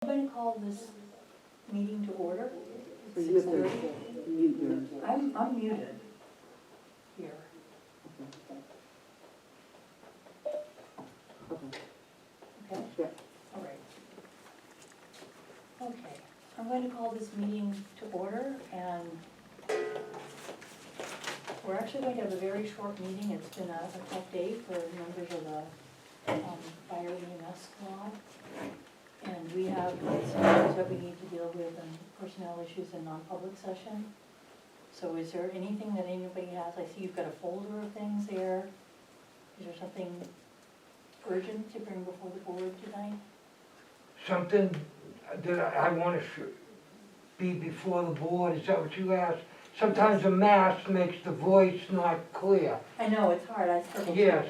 I'm going to call this meeting to order. So you have to mute yours. I'm muted here. Okay. Okay? Yeah. All right. Okay, I'm going to call this meeting to order, and we're actually going to have a very short meeting. It's been a tough day for members of the fire EMS squad. And we have some matters that we need to deal with and personnel issues in non-public session. So is there anything that anybody has? I see you've got a folder of things there. Is there something urgent to bring before the board tonight? Something that I want to be before the board, is that what you asked? Sometimes a mask makes the voice not clear. I know, it's hard, I struggle. Yes,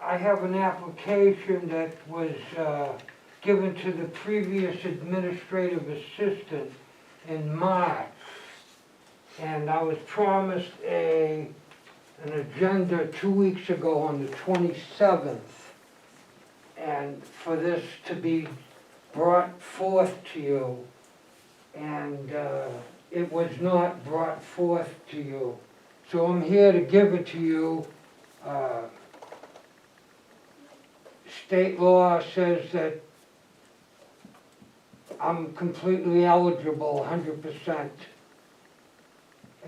I have an application that was given to the previous administrative assistant in March. And I was promised an agenda 2 weeks ago on the 27th. And for this to be brought forth to you. And it was not brought forth to you. So I'm here to give it to you. State law says that I'm completely eligible, 100%.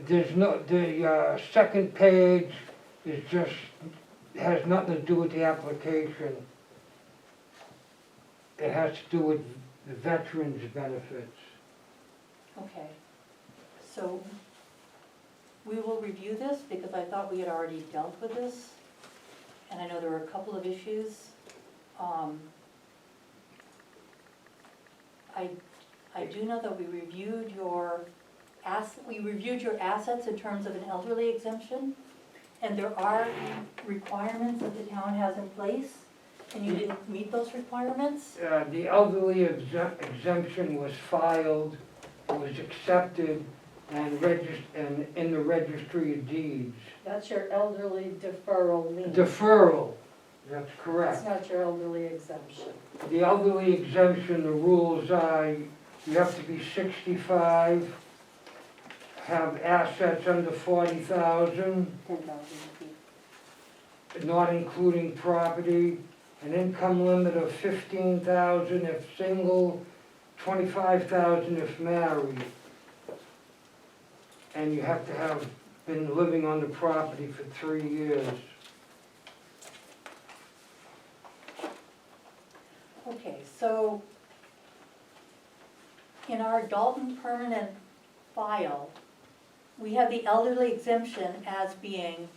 There's no, the second page is just, has nothing to do with the application. It has to do with the veterans' benefits. Okay, so we will review this because I thought we had already dealt with this. And I know there were a couple of issues. I do know that we reviewed your assets in terms of an elderly exemption, and there are requirements that the town has in place, and you didn't meet those requirements? The elderly exemption was filed, was accepted, and in the registry of deeds. That's your elderly deferral lien. Deferral, that's correct. That's not your elderly exemption. The elderly exemption, the rules are, you have to be 65, have assets under 40,000, 10,000. not including property, an income limit of 15,000 if single, 25,000 if married. And you have to have been living on the property for 3 years. Okay, so in our Dalton permanent file, we have the elderly exemption as being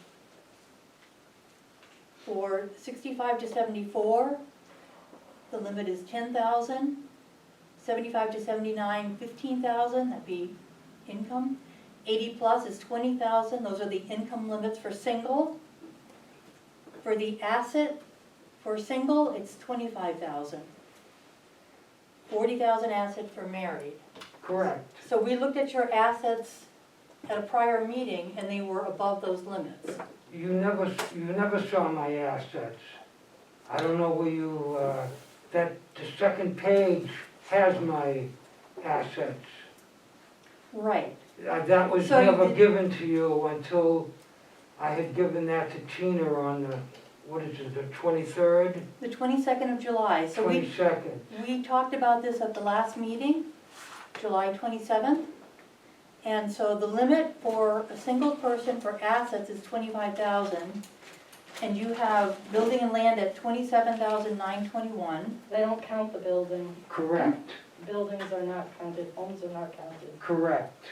for 65 to 74, the limit is 10,000, 75 to 79, 15,000, that'd be income. 80 plus is 20,000, those are the income limits for single. For the asset, for single, it's 25,000. 40,000 asset for married. Correct. So we looked at your assets at a prior meeting and they were above those limits. You never saw my assets. I don't know where you, the second page has my assets. Right. That was So you never did- given to you until I had given that to Tina on the, what is it, the 23rd? The 22nd of July. So 22nd. we talked about this at the last meeting, July 27th. And so the limit for a single person for assets is 25,000. And you have building and land at 27,921. They don't count the building. Correct, Buildings are not counted, homes are not counted. correct.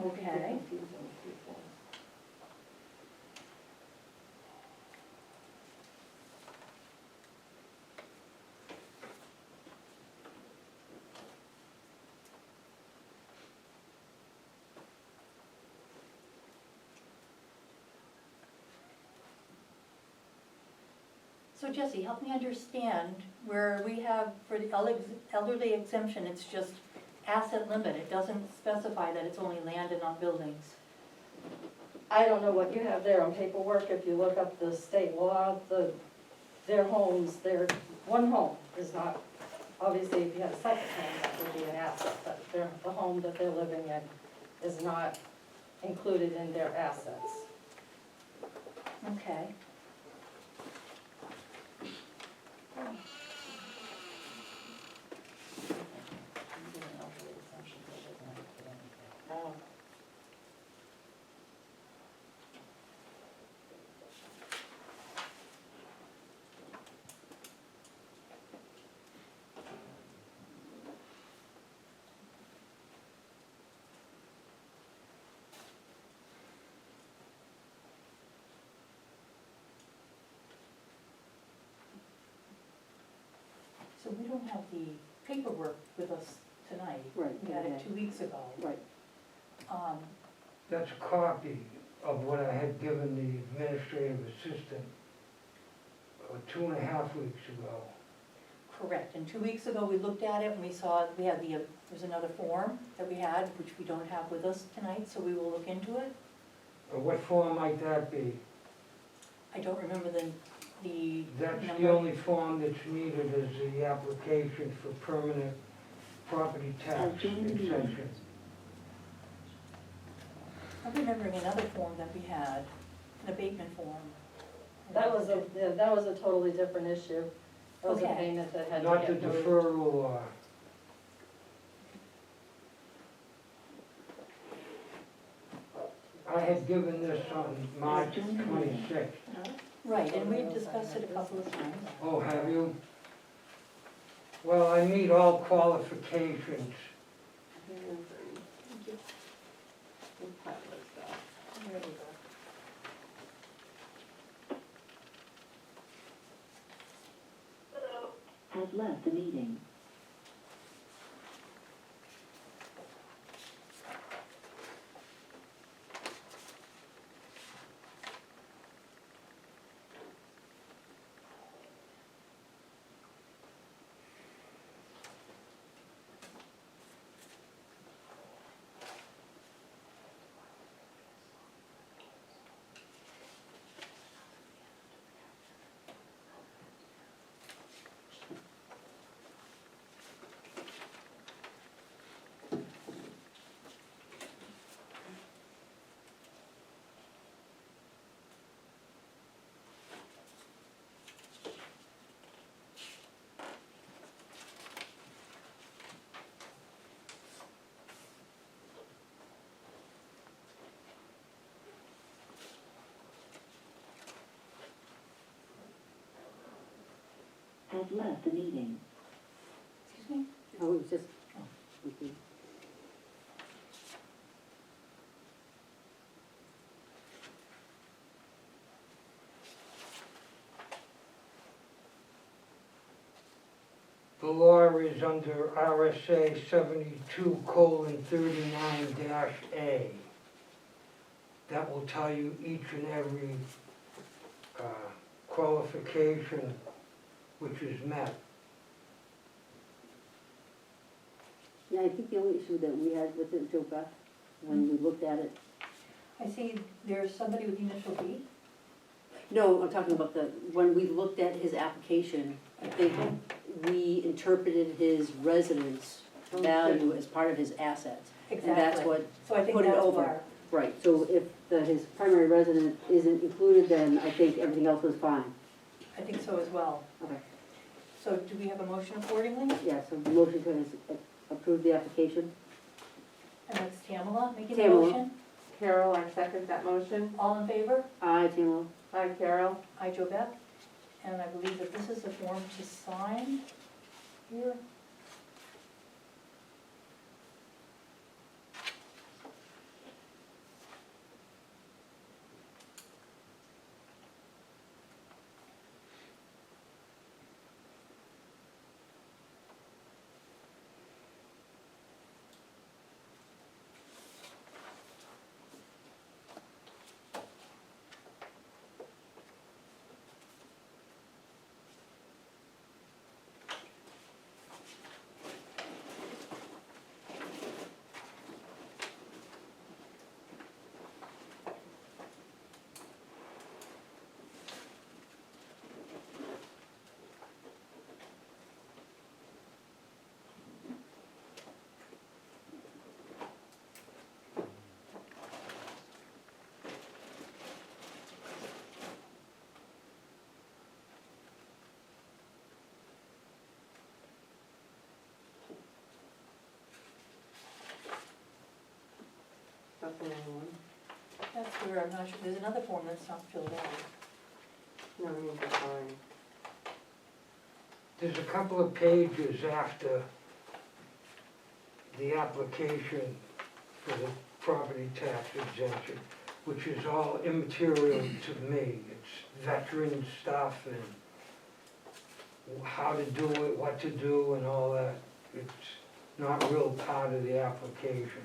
Okay. Confusing people. So Jesse, help me understand where we have, for the elderly exemption, it's just asset limit. It doesn't specify that it's only land and not buildings. I don't know what you have there on paperwork. If you look up the state law, their homes, they're one home. is not, obviously, if you had a second home, that would be an asset, but the home that they're living in is not included in their assets. Okay. Oh. So we don't have the paperwork with us tonight. Right, We had it okay. 2 weeks ago. Right. That's a copy of what I had given the administrative assistant 2.5 weeks ago. Correct, and 2 weeks ago, we looked at it and we saw, we had there's another form that we had, which we don't have with us tonight, so we will look into it. What form might that be? I don't remember the That's the number. only form that's needed is the application for permanent property tax exemption. I'm remembering another form that we had, an abatement form. That was a totally different issue. That was a Okay. payment that had to Not the get moved. deferral or, I had given this on March 26th. Right, and we've discussed it a couple of times. Oh, have you? Well, I meet all qualifications. There we go. Has left the meeting. Has left the meeting. Excuse me? Oh, it was just, okay. The law is under RSA 72:39-A. That will tell you each and every qualification which is met. Yeah, I think the only issue that we had with it, Joe Beth, when we looked at it, I see there's somebody with the initial B. no, I'm talking about when we looked at his application, I think we interpreted his residence value as part of his assets. Exactly. And that's what, So I think put it that's over. where, right, so if his primary residence isn't included, then I think everything else was fine. I think so as well. Okay, So do we have a motion accordingly? yeah, so the motion to approve the application. And that's Tamala making the Tamala. motion. Carol, I second that motion. All in favor? Aye, Tamara. Hi, Carol. I, Joe Beck. And I believe that this is the form to sign here. That's the main one. That's where I'm not sure, there's another form that's not filled out. No, we need to sign. There's a couple of pages after the application for the property tax exemption, which is all immaterial to me. It's veteran stuff and how to do it, what to do and all that. It's not real part of the application.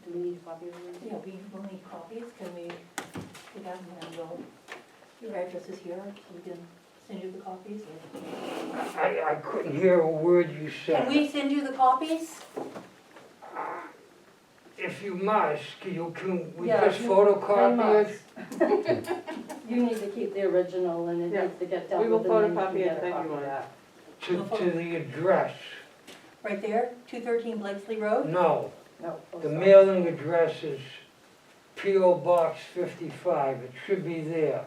Do we need a copy of it? Yeah, we will need copies, can we do that and then we'll, your address is here, so we can send you the copies? Or- I couldn't hear a word you said. Can we send you the copies? If you must, can we Yeah, just they photocopy it? must. You need to keep the original and it Yeah. needs to get dealt We will with and then you photocopy can it, get a thank copy you, of Mike. that. To the address? Right there, 213 Blakesley Road? No, No, post the office. mailing address is P.O. Box 55. It should be there.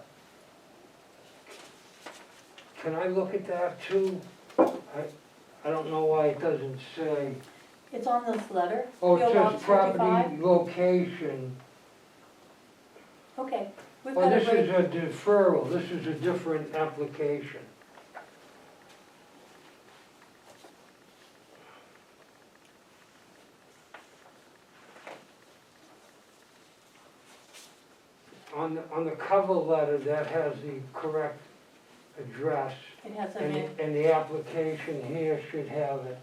Can I look at that too? I don't know why it doesn't say. It's on this letter. Oh, it PO Box says property 55. location. Okay, we've Oh, got this it is right. a deferral. This is a different application. On the cover letter, that has the correct address, It has a, and the application here should have it.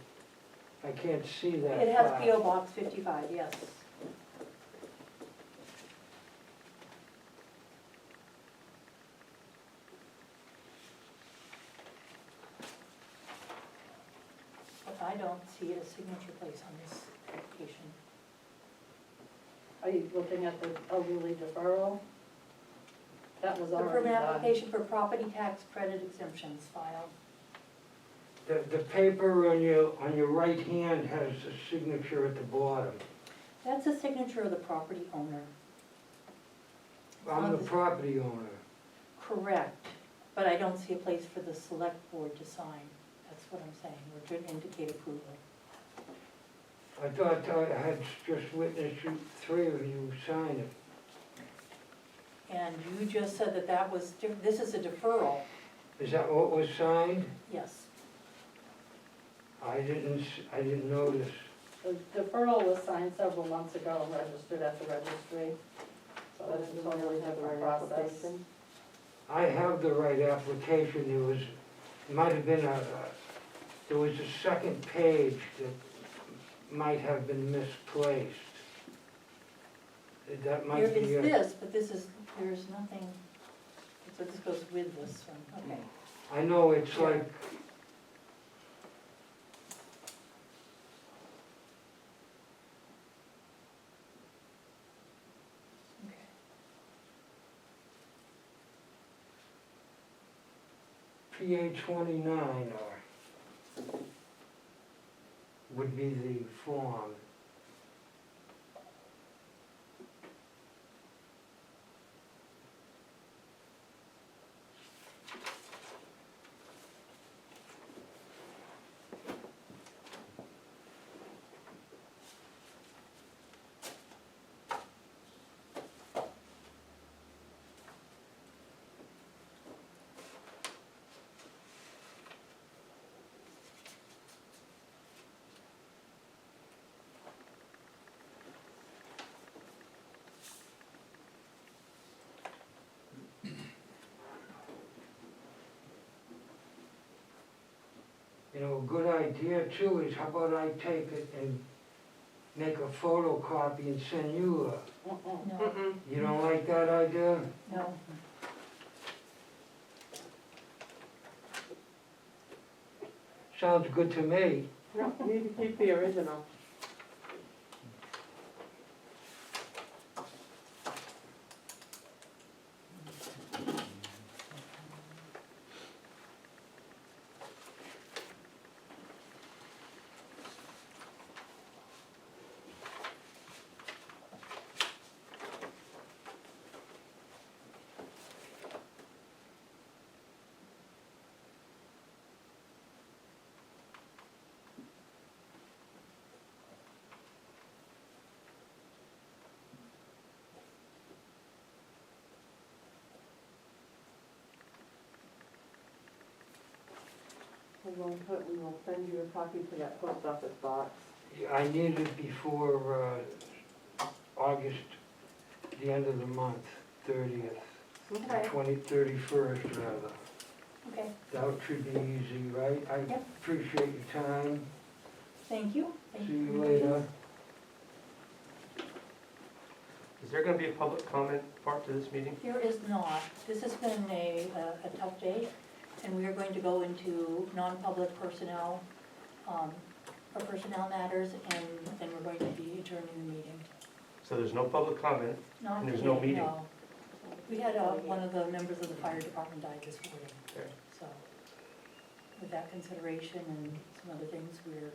I can't see that it has far. PO Box 55, yes. But I don't see a signature place on this application. Are you looking at the elderly deferral? That was Approve already an done. application for property tax credit exemptions filed. The paper on your right hand has a signature at the bottom. That's a signature of the property owner. I'm the property owner. Correct, but I don't see a place for the select board to sign. That's what I'm saying, or to indicate approval. I thought I had just witnessed three of you sign it. And you just said that that was, this is a deferral, Is that what was signed? yes. I didn't notice. The deferral was signed several months ago and registered at the registry. So Does that's the a totally mail have the different right process. application? I have the right application. Might have been there was a second page that might have been misplaced. That There might is be it. this, but there's nothing, so this goes with this one, okay. I know it's like, PA 29 or would be the form. You know, a good idea too is how about I take it and make a photocopy and send you a, No, you don't like that idea? no. Sounds good to me. No, you need to keep the original. We will send you a copy to that post office box. I need it before, August, the end of the month, 30th, Okay. 31st rather. Okay, That should be easy, right? I Yep. appreciate your time. thank you. Thank See you for later. Is there gonna be a public comment part to this meeting? There is not. This has been a tough day, and we are going to go into non-public personnel, for personnel matters, and then we're going to be adjourning the meeting. So there's no public comment, Not And there's no today, meeting? no. We had, one of the members of the fire department died this morning, okay? so with that consideration and some other things, we're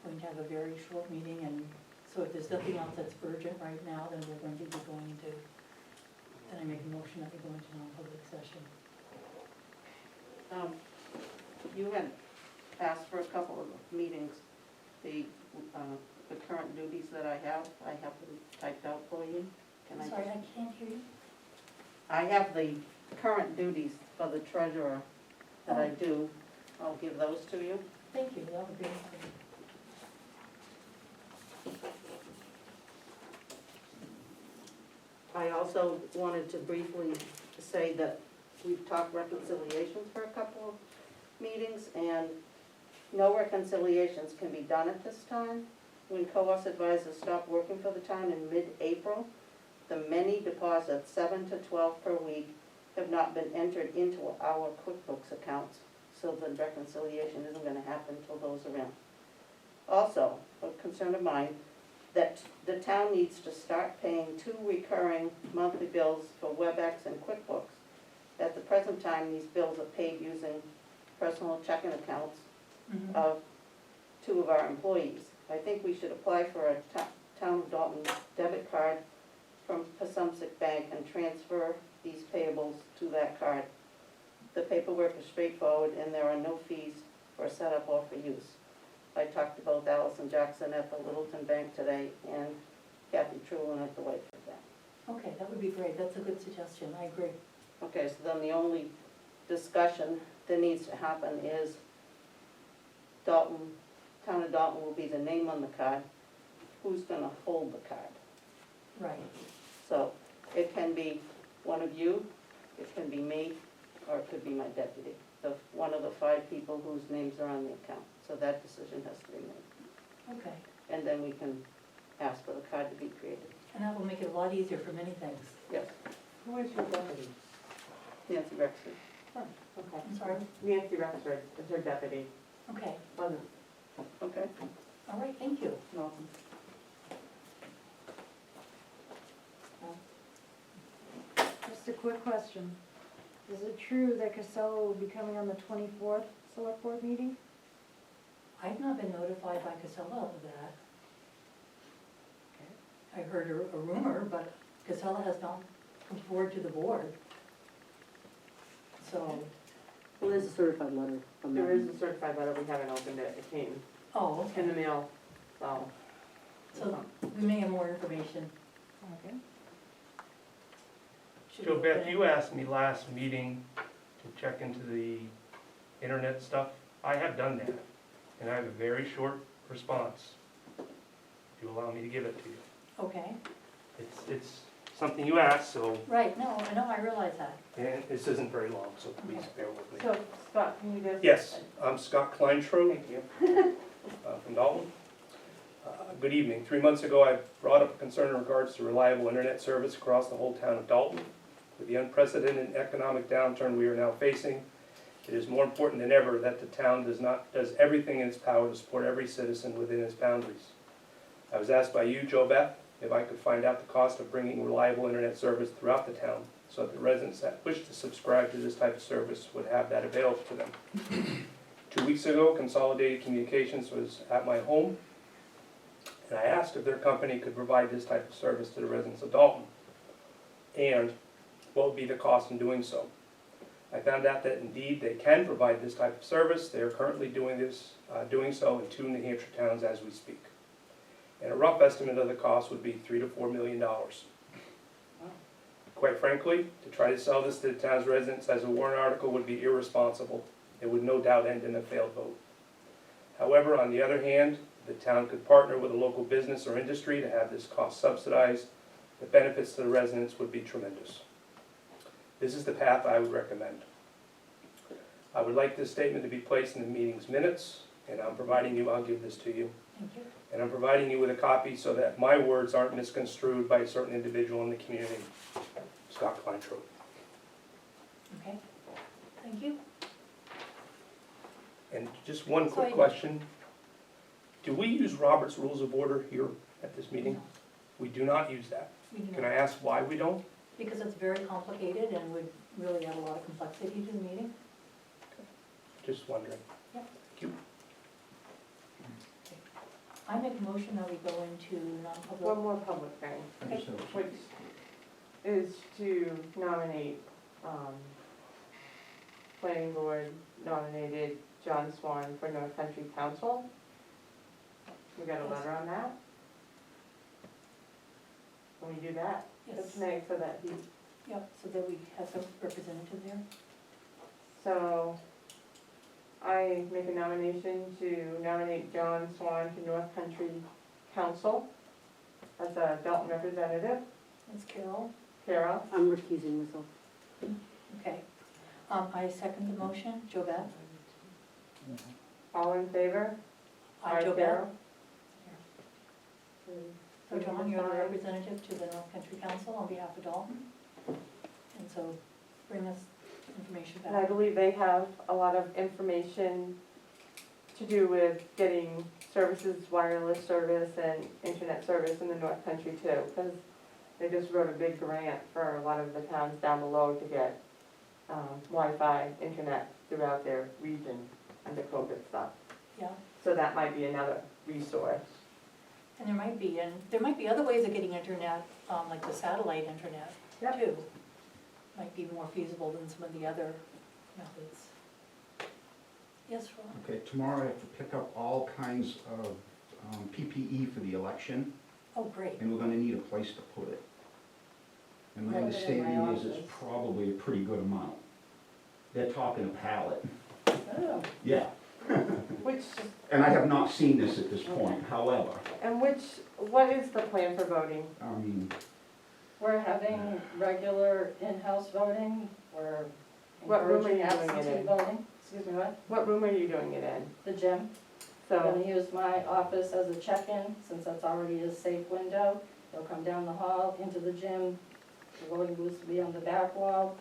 going to have a very short meeting, and so if there's nothing else that's urgent right now, then we're going to be going into, then I make a motion that we go into non-public session. You had asked for a couple of meetings, the current duties that I have them typed out for you. Can I'm I sorry, just- I can't hear you. I have the current duties for the treasurer that I do. I'll give those to you. Thank you, that would be helpful. I also wanted to briefly say that we've talked reconciliations for a couple of meetings, and no reconciliations can be done at this time. When co-op advisors stopped working for the town in mid-April, the many deposits, 7 to 12 per week, have not been entered into our QuickBooks accounts, so the reconciliation isn't gonna happen until those are in. Also, a concern of mine, that the town needs to start paying 2 recurring monthly bills for WebEx and QuickBooks. At the present time, these bills are paid using personal checking accounts Mhm. of 2 of our employees. I think we should apply for a town of Dalton debit card from Pasumsic Bank and transfer these payables to that card. The paperwork is straightforward and there are no fees for setup or for use. I talked to both Allison Jackson at the Littleton Bank today and Kathy Trulin at the Whitefield Bank. Okay, that would be great, that's a good suggestion, I agree. Okay, so then the only discussion that needs to happen is Dalton, Town of Dalton will be the name on the card. Who's gonna hold the card? Right, So it can be one of you, it can be me, or it could be my deputy. One of the 5 people whose names are on the account. So that decision has to be made. okay, And then we can ask for the card to be created. and that will make it a lot easier for many things. Yes, Who is your deputy? Nancy Rexford. Okay. I'm sorry, Nancy Rexford is her deputy. okay, Wasn't. Okay? all right, thank you. Welcome. Just a quick question. Is it true that Casella will be coming on the 24th select board meeting? I've not been notified by Casella of that. I heard a rumor, but Casella has not come forward to the board. So, Well, there's a certified letter from them. There is a certified letter, we haven't opened it, it came oh, in the okay, mail, so. so we may have more information. Okay. Should So we Beth, open it? you asked me last meeting to check into the internet stuff. I have done that, and I have a very short response. If you allow me to give it to you. Okay, It's something you asked, so, Right, no, I realize that. and this isn't very long, so please bear with me. So, Scott, can you just? Yes, I'm Scott Kleinschrodt, Thank you. from Dalton. Good evening. 3 months ago, I brought up a concern in regards to reliable internet service across the whole town of Dalton. With the unprecedented economic downturn we are now facing, it is more important than ever that the town does everything in its power to support every citizen within its boundaries. I was asked by you, Joe Beth, if I could find out the cost of bringing reliable internet service throughout the town, so that the residents that wish to subscribe to this type of service would have that available to them. 2 weeks ago, Consolidated Communications was at my home, and I asked if their company could provide this type of service to the residents of Dalton, and what would be the cost in doing so. I found out that indeed they can provide this type of service. They are currently doing so in 2 New Hampshire towns as we speak. And a rough estimate of the cost would be $3 to $4 million. Quite frankly, to try to sell this to the town's residents as a warrant article would be irresponsible. It would no doubt end in a failed vote. However, on the other hand, the town could partner with a local business or industry to have this cost subsidized. The benefits to the residents would be tremendous. This is the path I would recommend. I would like this statement to be placed in the meeting's minutes, and I'll give this to you. Thank you. And I'm providing you with a copy so that my words aren't misconstrued by a certain individual in the community. Scott Kleinschrodt. Okay, thank you. And just one quick So I- question. Do we use Robert's Rules of Order here at this meeting? No, We do not use that. we do Can not. I ask why we don't? Because it's very complicated and would really add a lot of complexity to the meeting. Just wondering. Yep. Thank you. I make a motion that we go into non-public. One more public thing, Okay. which is to nominate, planning board nominated Jon Swan for North Country Council. We got a letter on that? Can we do that? Yes, Tonight, so that he, yep, so that we have some representative there. so I make a nomination to nominate Jon Swan to North Country Council as a Dalton representative. That's Carol. Carol? I'm recusing myself. Okay. I second the motion. Joe Beth? All in favor? Aye, Joe Beth. Carol? So John, you're the representative to the North Country Council on behalf of Dalton. And so bring us information And I back. believe they have a lot of information to do with getting services, wireless service and internet service in the North Country too, because they just wrote a big grant for a lot of the towns down below to get Wi-Fi internet throughout their region under COVID stuff. Yeah, So that might be another resource. and there might be other ways of getting internet, like the satellite internet Yep. too. Might be more feasible than some of the other methods. Yes, Ron? Okay, tomorrow I have to pick up all kinds of PPE for the election, Oh, great. and we're gonna need a place to put it. And my Put it in my understanding is it's office. probably a pretty good amount. They're talking a pallet. Oh, Yeah, Which, and I have not seen this at this point, however, what is the plan for voting? I mean, we're having regular in-house voting, we're What room are encouraging you doing it absentee in? voting. Excuse me, what? What room are you doing it in? The gym. I'm So, gonna use my office as a check-in, since that's already a safe window. They'll come down the hall into the gym, the voting booths will be on the back wall,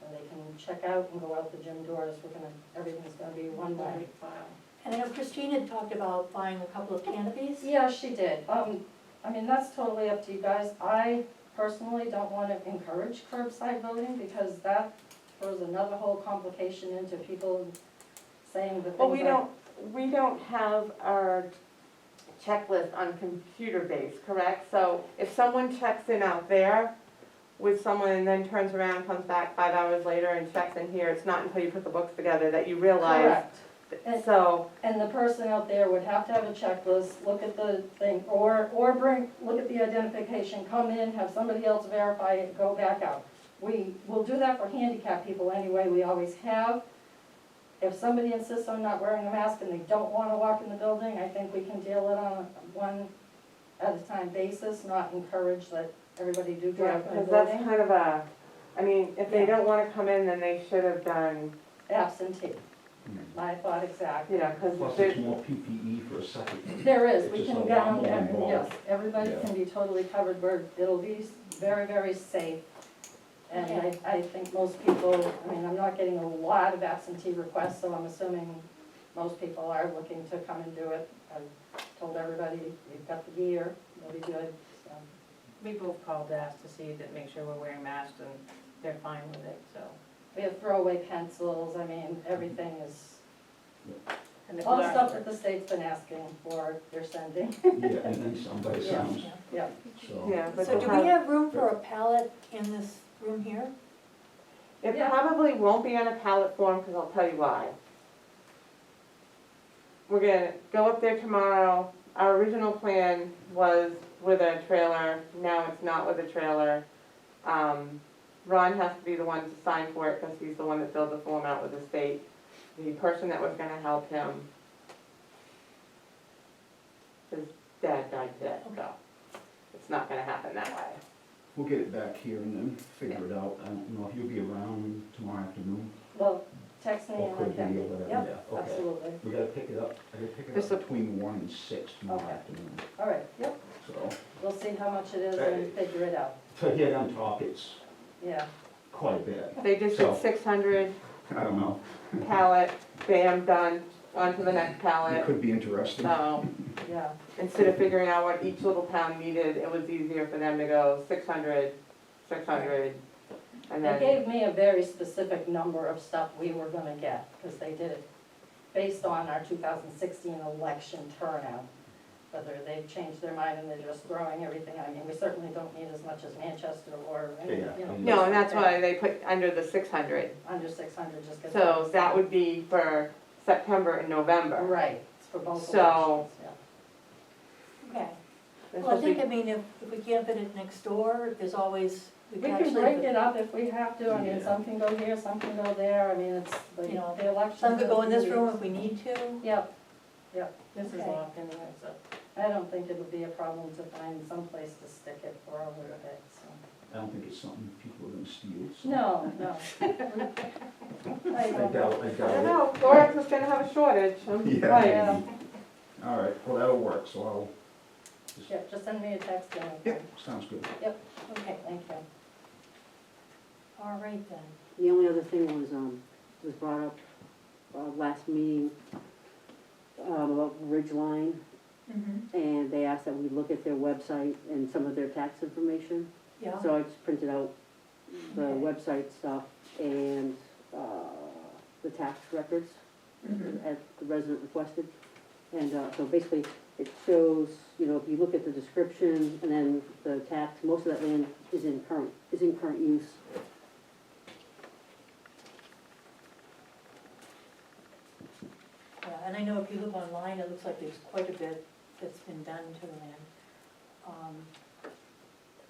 and they can check out and go out the gym doors. Everything's gonna be one way. And I know Christine had talked about buying a couple of canopies. Yeah, she did. I mean, that's totally up to you guys. I personally don't wanna encourage curbside voting, because that throws another whole complication into people saying the things well, like. we don't have our checklist on computer-based, correct? So if someone checks in out there with someone and then turns around, comes back 5 hours later and checks in here, it's not until you put the books together that you realize. Correct. So, And the person out there would have to have a checklist, look at the thing, or look at the identification, come in, have somebody else verify it, go back out. We will do that for handicapped people anyway, we always have. If somebody insists on not wearing a mask and they don't wanna walk in the building, I think we can deal it on a one at a time basis, not encourage that everybody do Yeah, drive-by because that's voting? kind of a, I mean, if they Yeah. don't wanna come in, then they should have done, Absentee, my thought exactly. you know, because Plus it's more PPE for a second. There is, It's we just can a lot go, more involved. yes, everybody Yeah. can be totally covered, it'll be very, very safe. And Okay. I think most people, I mean, I'm not getting a lot of absentee requests, so I'm assuming most people are looking to come and do it. I've told everybody, you've got the gear, it'll be good, so. We both called to ask to see that, make sure we're wearing masks and they're fine with it, so. We have throwaway pencils, I mean, everything is, And the all the glass- stuff that the state's been asking for, they're sending, Yeah, and then some by Yeah. sounds, yeah. so. yeah, but So do we have room for a pallet in this room here? it Yeah. probably won't be on a pallet form, because I'll tell you why. We're gonna go up there tomorrow. Our original plan was with a trailer, now it's not with a trailer. Ron has to be the one to sign for it, because he's the one that filled the form out with the state. The person that was gonna help him, his dad died today, so it's not gonna happen that way. We'll get it back here and then figure it out. I don't know if you'll be around tomorrow afternoon, Well, text me or and I could be, or can, whatever, yep, yeah, okay. absolutely. We gotta pick it up, I gotta pick it Just up between 1 and 6 tomorrow Okay. afternoon, All right, yep, so. we'll see how much it is and figure it out, To hear them talk, it's yeah. quite a bit, They just So- did 600 I don't know, pallet, bam, done, on to the next it pallet. could be interesting. So, Yeah, instead of figuring out what each little town needed, it was easier for them to go 600, 600, and they then, gave me a very specific number of stuff we were gonna get, because they did it based on our 2016 election turnout. Whether they've changed their mind and they're just throwing everything, I mean, we certainly don't need as much as Manchester or, any, Yeah, you know. no, and that's why they put under the 600. Under 600, just because. So that would be for September and November. Right, it's for both So- elections, yeah. Okay. This Well, I will think, be- I mean, if we can't fit it next door, there's always, we We can can actually. break it up if we have to, I mean, Yeah. some can go here, some can go there, I mean, it's, You know, the election. Some could go in this room if we need to. Yep, This is Okay. locked anyway, so. I don't think it would be a problem to find some place to stick it for a little bit, so. I don't think it's something people are gonna steal, so. No, no. I I don't know. doubt, I I don't doubt know, Florence is gonna have a shortage. Yeah. Right. Yeah, it. All right, well, that'll work, so I'll, yeah, just send me a text and. yeah, sounds good. Okay, Thank you. all right then. The only other thing was brought up, last meeting, about Ridgeline, Mm-hmm. and they asked that we look at their website and some of their tax information. Yeah. So I just printed out the Okay. website stuff and, the tax records Mhm. as the resident requested. And, so basically, it shows, you know, if you look at the description and then the tax, most of that land is in current use. Yeah, and I know if you look online, it looks like there's quite a bit that's been done to the land.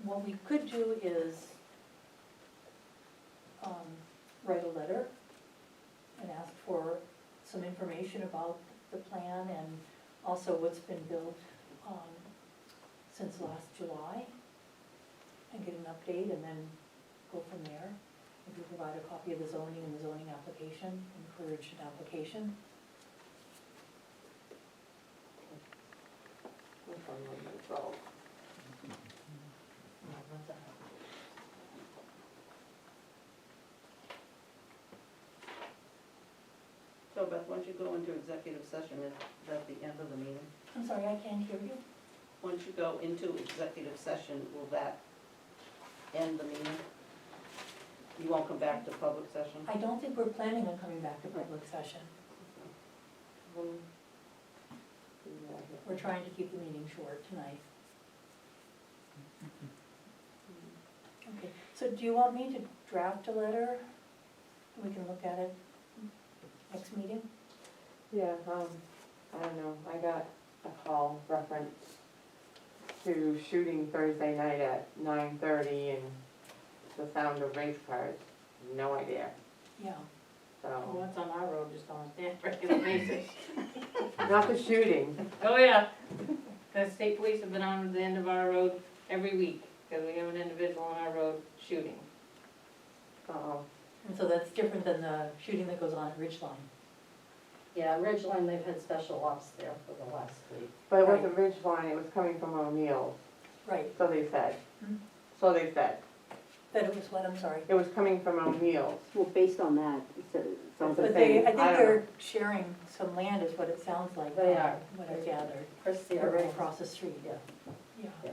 What we could do is write a letter and ask for some information about the plan and also what's been built since last July, and get an update and then go from there. If you provide a copy of the zoning and the zoning application, encourage an application. So Beth, once you go into executive session, is that the end of the meeting? I'm sorry, I can't hear you. Once you go into executive session, will that end the meeting? You won't come back to public session? I don't think we're planning on coming back to public session. We're trying to keep the meeting short tonight. Okay, so do you want me to draft a letter? We can look at it next meeting? Yeah, I don't know, I got a call reference to shooting Thursday night at 9:30 and the sound of race cars, no idea, Yeah. Well, so. what's on our road just on a regular basis. Not the shooting, Oh, yeah. The state police have been on the end of our road every week. because we have an individual on our road shooting. And so that's different than the shooting that goes on at Ridgeline. Yeah, Ridgeline, they've had special ops there for the last week. But it wasn't Ridgeline, it was coming from O'Neill's, Right. so they said. Hmm. So they said. That it was what, I'm sorry. It was coming from O'Neill's. Well, based on that, it sounds the like. But they, I think I don't they're sharing some land is what it sounds like. They are. What I gathered. Chris They're Sierra. right across the street, yeah. Yeah.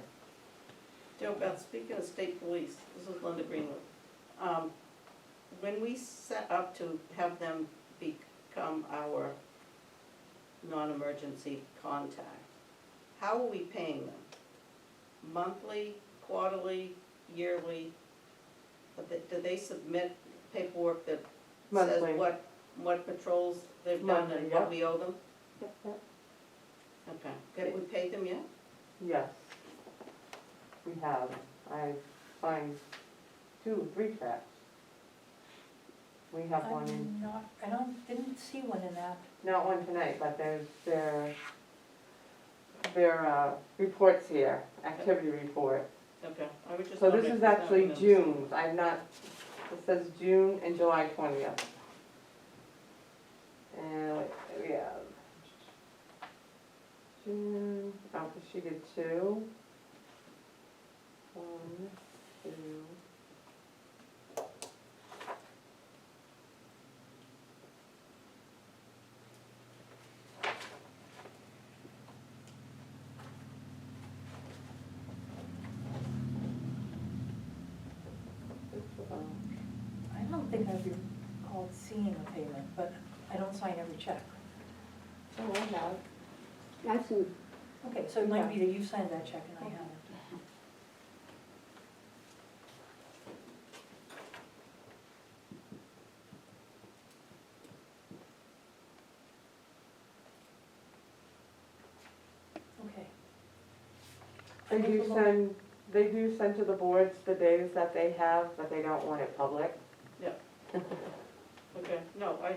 Joe Beth, speaking of state police, this is Linda Greenwood. When we set up to have them become our non-emergency contact, how are we paying them? Monthly, quarterly, yearly? Do they submit paperwork that says Monthly. what patrols they've done Monthly, and yeah. what we owe them? Yep, yep. Okay, have we paid them yet? Yes. We have. I find 2, 3 tracks. We have one in, Didn't see one in that. not one tonight, but there's their reports here, activity report. Okay, I was just So this wondering is if there's actually nothing June, I'm not, it says June and July 20th. And we have June, oh, 'cause she did 2. 1, 2. I don't think I've recalled seeing a payment, but I don't sign every check. Oh, I have. I've seen, Okay, so it might be that you signed that check and I haven't. Okay. They do send to the boards the days that they have, but they don't want it public. Okay, no, I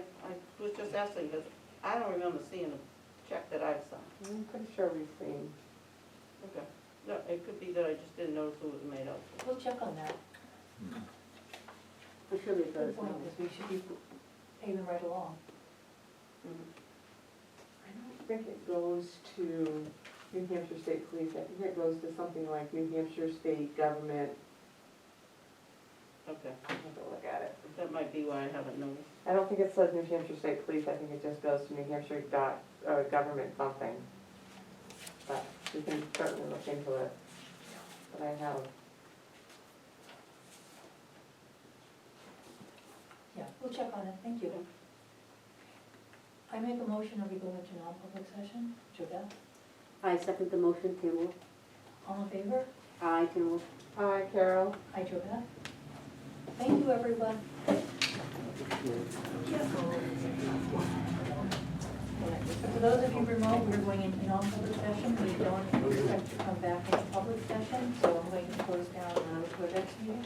was just asking, because I don't remember seeing a check that I've signed. I'm pretty sure we've seen. Okay, no, it could be that I just didn't notice who it was made of. We'll check on that. I'm sure they've got Good it. point, because we should be paying them right along. I don't think it goes to New Hampshire State Police, I think it goes to something like New Hampshire State Government. Okay, I'll have to look at it. that might be why I haven't noticed. I don't think it says New Hampshire State Police, I think it just goes to New Hampshire Government something. But we can certainly look into it. But I have. Yeah, we'll check on it, thank you. I make a motion that we go into non-public session. Jobeth, I second the motion, Tamara. all in favor? Aye, Tamara. Hi, Carol. Hi, Jobeth. Thank you, everyone. For those of you remote, we're going into non-public session. We don't expect to come back into public session, so I'm going to close down the WebEx meeting.